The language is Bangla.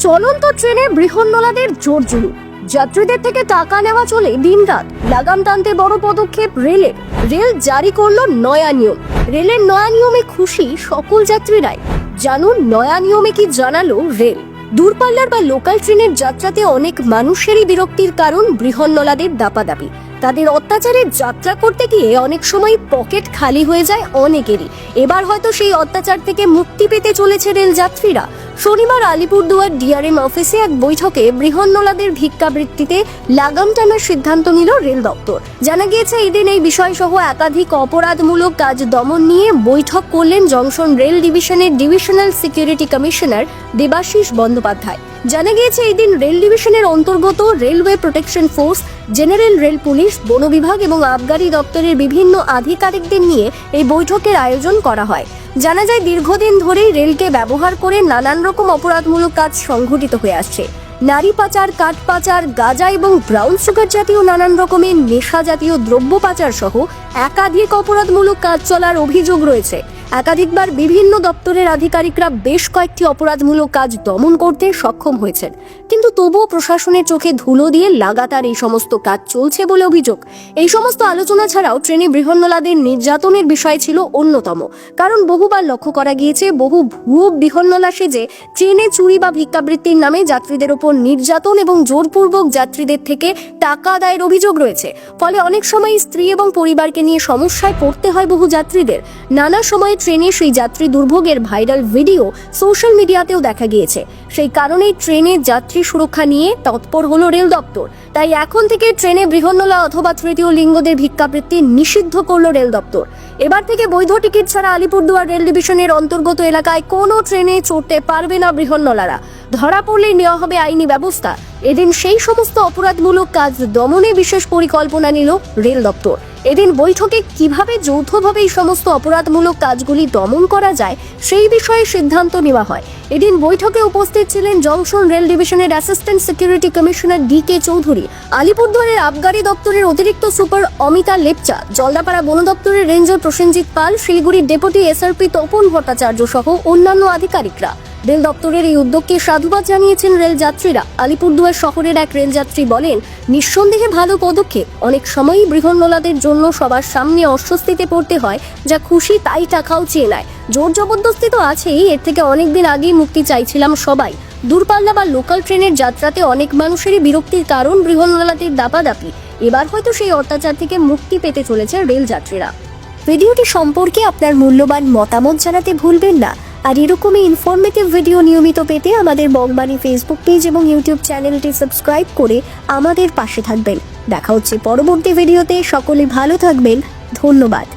চলন্ত ট্রেনে বৃহন্নলাদের জোর জুলুম, যাত্রীদের থেকে টাকা নেওয়া চলে দিনরাত। লাগাম টানতে বড় পদক্ষেপ রেলের। রেল জারি করলো নয়া নিয়ম। রেলের নয়া নিয়মে খুশি সকল যাত্রীরাই। জানুন নয়া নিয়মে কি জানালো রেল। দূরপাল্লার বা লোকাল ট্রেনের যাত্রাতে অনেক মানুষেরই বিরক্তির কারণ বৃহন্নলাদের দাপাদাপি। তাদের অত্যাচারে যাত্রা করতে গিয়ে অনেক সময় পকেট খালি হয়ে যায় অনেকেরই। এবার হয়তো সেই অত্যাচার থেকে মুক্তি পেতে চলেছে রেল যাত্রীরা। শনিবার আলিপুরদুয়ার ডিআরএম অফিসে এক বৈঠকে বৃহন্নলাদের ভিক্ষাবৃত্তিতে লাগাম টানার সিদ্ধান্ত নিল রেল দপ্তর। জানা গিয়েছে এদিন এই বিষয়সহ একাধিক অপরাধমূলক কাজ দমন নিয়ে বৈঠক করলেন জংশন রেল ডিভিশনের divisional security commissioner Debashis Bandyopadhyay. জানা গিয়েছে এদিন রেল ডিভিশনের অন্তর্গত railway protection force, general rail police, বন বিভাগ এবং আবগারি দপ্তরের বিভিন্ন আধিকারিকদের নিয়ে এই বৈঠকের আয়োজন করা হয়। জানা যায় দীর্ঘদিন ধরেই রেলকে ব্যবহার করে নানান রকম অপরাধমূলক কাজ সংঘটিত হয়ে আসছে। নারী পাচার, কাঠ পাচার, গাঁজা এবং ব্রাউন সুগার জাতীয় নানান রকমের নেশা জাতীয় দ্রব্য পাচার সহ একাধিক অপরাধমূলক কাজ চলার অভিযোগ রয়েছে। একাধিকবার বিভিন্ন দপ্তরের আধিকারিকরা বেশ কয়েকটি অপরাধমূলক কাজ দমন করতে সক্ষম হয়েছেন, কিন্তু তবুও প্রশাসনের চোখে ধুলো দিয়ে লাগাতার এই সমস্ত কাজ চলছে বলে অভিযোগ। এই সমস্ত আলোচনা ছাড়াও ট্রেনে বৃহন্নলাদের নির্যাতনের বিষয় ছিল অন্যতম। কারণ বহুবার লক্ষ্য করা গিয়েছে বহু ভুয়ো বৃহন্নলা সেজে ট্রেনে চুরি বা ভিক্ষাবৃত্তির নামে যাত্রীদের ওপর নির্যাতন এবং জোরপূর্বক যাত্রীদের থেকে টাকা আদায়ের অভিযোগ রয়েছে। ফলে অনেক সময় স্ত্রী এবং পরিবারকে নিয়ে সমস্যায় পড়তে হয় বহু যাত্রীদের। নানা সময় ট্রেনে সেই যাত্রী দুর্ভোগের ভাইরাল ভিডিও সোশ্যাল মিডিয়াতেও দেখা গিয়েছে। সেই কারণেই ট্রেনে যাত্রী সুরক্ষা নিয়ে তৎপর হলো রেল দপ্তর। তাই এখন থেকে ট্রেনে বৃহন্নলা অথবা তৃতীয় লিঙ্গদের ভিক্ষাবৃত্তি নিষিদ্ধ করলো রেল দপ্তর। এবার থেকে বৈধ টিকিট ছাড়া আলিপুরদুয়ার রেল ডিভিশনের অন্তর্গত এলাকায় কোনো ট্রেনে চড়তে পারবে না বৃহন্নলারা। ধরা পড়লেই নেওয়া হবে আইনি ব্যবস্থা। এদিন সেই সমস্ত অপরাধমূলক কাজ দমনে বিশেষ পরিকল্পনা নিল রেল দপ্তর। এদিন বৈঠকে কিভাবে যৌথভাবে এই সমস্ত অপরাধমূলক কাজগুলি দমন করা যায় সেই বিষয়ে সিদ্ধান্ত নেওয়া হয়। এদিন বৈঠকে উপস্থিত ছিলেন জংশন রেল ডিভিশনের assistant security commissioner D K Chowdhury, আলিপুরদুয়ারের আবগারি দপ্তরের অতিরিক্ত সুপার অমিতা লেপচা, জলদাপাড়া বন দপ্তরের রেঞ্জার প্রসেনজিৎ পাল, শিলিগুড়ির ডেপুটি এসআরপি তপন ভট্টাচার্য সহ অন্যান্য আধিকারিকরা। রেল দপ্তরের এই উদ্যোগকে সাধুবাদ জানিয়েছেন রেল যাত্রীরা। আলিপুরদুয়ার শহরের এক রেল যাত্রী বলেন, নিঃসন্দেহে ভালো পদক্ষেপ। অনেক সময়ই বৃহন্নলাদের জন্য সবার সামনে অস্বস্তিতে পড়তে হয়, যা খুশি তাই টাকাও চেয়ে নেয়। জোর জবরদস্তি তো আছেই, এর থেকে অনেকদিন আগেই মুক্তি চাইছিলাম সবাই। দূরপাল্লা বা লোকাল ট্রেনের যাত্রাতে অনেক মানুষেরই বিরক্তির কারণ বৃহন্নলাদের দাপাদাপি। এবার হয়তো সেই অত্যাচার থেকে মুক্তি পেতে চলেছে রেল যাত্রীরা। ভিডিওটি সম্পর্কে আপনার মূল্যবান মতামত জানাতে ভুলবেন না। আর এরকমই ইনফরমেটিভ ভিডিও নিয়মিত পেতে আমাদের বংবাণী ফেসবুক পেজ এবং ইউটিউব চ্যানেলটি সাবস্ক্রাইব করে আমাদের পাশে থাকবেন। দেখা হচ্ছে পরবর্তী ভিডিওতে। সকলে ভালো থাকবেন। ধন্যবাদ।